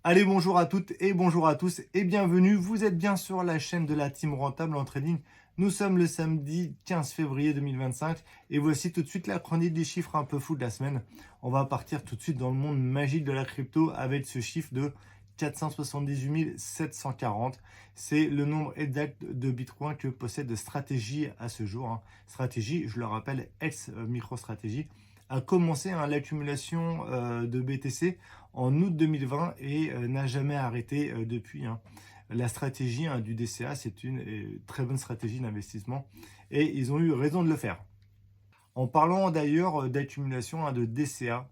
Allez, bonjour à toutes et bonjour à tous et bienvenue. Vous êtes bien sur la chaîne de la team rentable en trading. Nous sommes le samedi 15 février 2025 et voici tout de suite la chronique des chiffres un peu fous de la semaine. On va partir tout de suite dans le monde magique de la crypto avec ce chiffre de 478 740. C'est le nombre exact de Bitcoin que possède Stratégie à ce jour. Stratégie, je le rappelle, ex-MicroStrategy, a commencé l'accumulation de BTC en août 2020 et n'a jamais arrêté depuis. La stratégie du DCA, c'est une très bonne stratégie d'investissement et ils ont eu raison de le faire. En parlant d'ailleurs d'accumulation de DCA,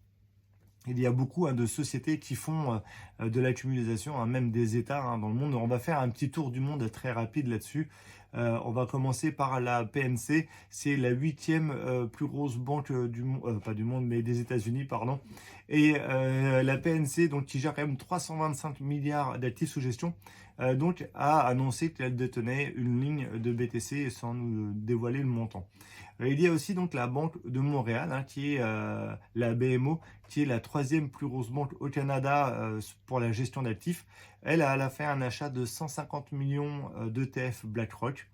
il y a beaucoup de sociétés qui font de l'accumulation, même des États dans le monde. On va faire un petit tour du monde très rapide là-dessus. On va commencer par la PNC. C'est la 8e plus grosse banque du monde, pas du monde, mais des États-Unis, pardon. Et la PNC, donc, qui gère quand même 325 milliards d'actifs sous gestion, donc, a annoncé qu'elle détenait une ligne de BTC sans nous dévoiler le montant. Il y a aussi donc la Banque de Montréal, qui est la BMO, qui est la troisième plus grosse banque au Canada pour la gestion d'actifs. Elle a fait un achat de 150 millions d'ETF BlackRock.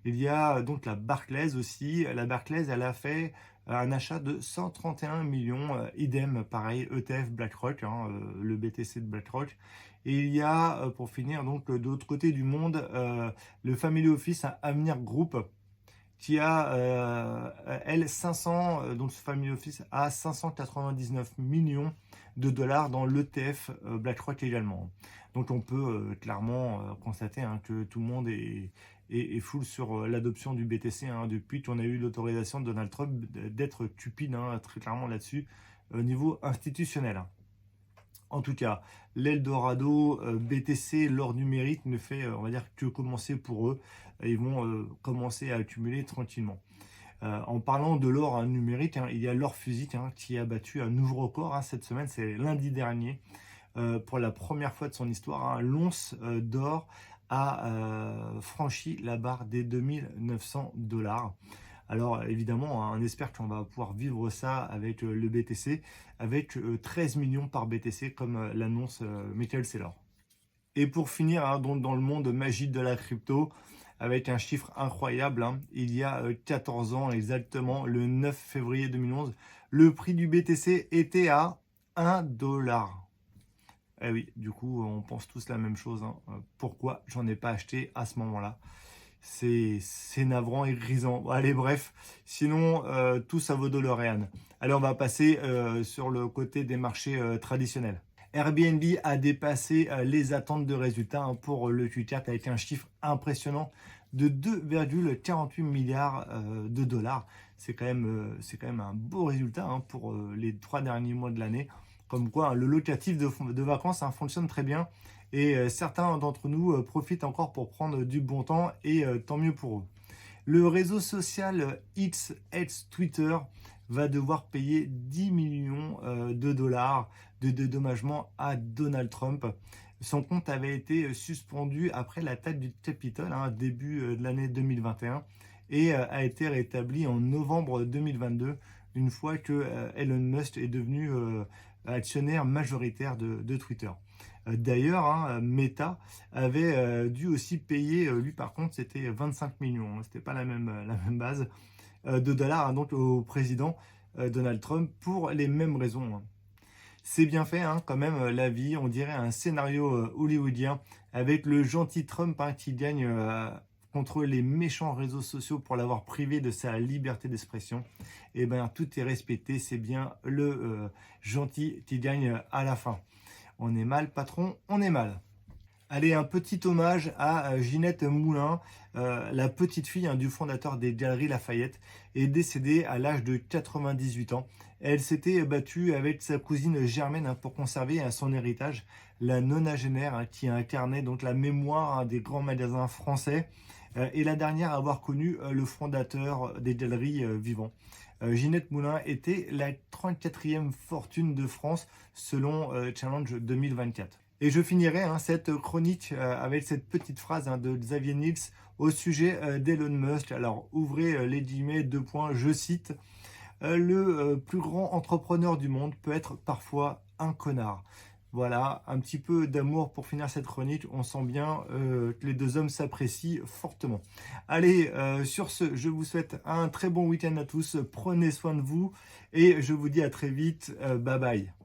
Il y a donc la Barclays aussi. La Barclays, elle a fait un achat de 131 millions, idem, pareil, ETF BlackRock, le BTC de BlackRock. Et il y a, pour finir, donc de l'autre côté du monde, le Family Office Avenir Group, qui a, elle, 500, donc ce Family Office a 599 millions de dollars dans l'ETF BlackRock également. Donc on peut clairement constater que tout le monde est full sur l'adoption du BTC depuis qu'on a eu l'autorisation de Donald Trump d'être cupide très clairement là-dessus au niveau institutionnel. En tout cas, l'Eldorado BTC, l'or numérique, ne fait, on va dire, que commencer pour eux. Ils vont commencer à accumuler tranquillement. En parlant de l'or numérique, il y a l'or physique qui a battu un nouveau record cette semaine, c'est lundi dernier. Pour la première fois de son histoire, l'once d'or a franchi la barre des 2900 $. Alors évidemment, on espère qu'on va pouvoir vivre ça avec le BTC, avec 13 millions par BTC, comme l'annonce Michael Saylor. Et pour finir, donc dans le monde magique de la crypto, avec un chiffre incroyable, il y a 14 ans exactement, le 9 février 2011, le prix du BTC était à 1 $. Eh oui, du coup, on pense tous la même chose. Pourquoi j'en ai pas acheté à ce moment-là? C'est navrant et grisant. Bon, allez, bref, sinon, tout ça vaut DeLorean. Allez, on va passer sur le côté des marchés traditionnels. Airbnb a dépassé les attentes de résultats pour le Q4 avec un chiffre impressionnant de 2,48 milliards de dollars. C'est quand même un beau résultat pour les 3 derniers mois de l'année. Comme quoi, le locatif de vacances fonctionne très bien. Et certains d'entre nous profitent encore pour prendre du bon temps et tant mieux pour eux. Le réseau social X, ex-Twitter, va devoir payer 10 millions de dollars de dédommagement à Donald Trump. Son compte avait été suspendu après l'attaque du Capitole, début de l'année 2021, et a été rétabli en novembre 2022, une fois que Elon Musk est devenu actionnaire majoritaire de Twitter. D'ailleurs, Meta avait dû aussi payer, lui par contre, c'était 25 millions, c'était pas la même base, de dollars donc au président Donald Trump pour les mêmes raisons. C'est bien fait quand même, la vie, on dirait un scénario hollywoodien avec le gentil Trump qui gagne contre les méchants réseaux sociaux pour l'avoir privé de sa liberté d'expression. Et bien tout est respecté, c'est bien le gentil qui gagne à la fin. On est mal, patron, on est mal. Allez, un petit hommage à Ginette Moulin, la petite fille du fondateur des Galeries Lafayette, est décédée à l'âge de 98 ans. Elle s'était battue avec sa cousine Germaine pour conserver son héritage, la nonagénaire qui a incarné donc la mémoire des grands magasins français et la dernière à avoir connu le fondateur des Galeries vivant. Ginette Moulin était la 34e fortune de France selon Challenge 2024. Et je finirai cette chronique avec cette petite phrase de Xavier Niels au sujet d'Elon Musk. Alors ouvrez les guillemets, 2 points, je cite, le plus grand entrepreneur du monde peut être parfois un connard. Voilà, un petit peu d'amour pour finir cette chronique. On sent bien que les deux hommes s'apprécient fortement. Allez, sur ce, je vous souhaite un très bon week-end à tous. Prenez soin de vous et je vous dis à très vite. Bye bye.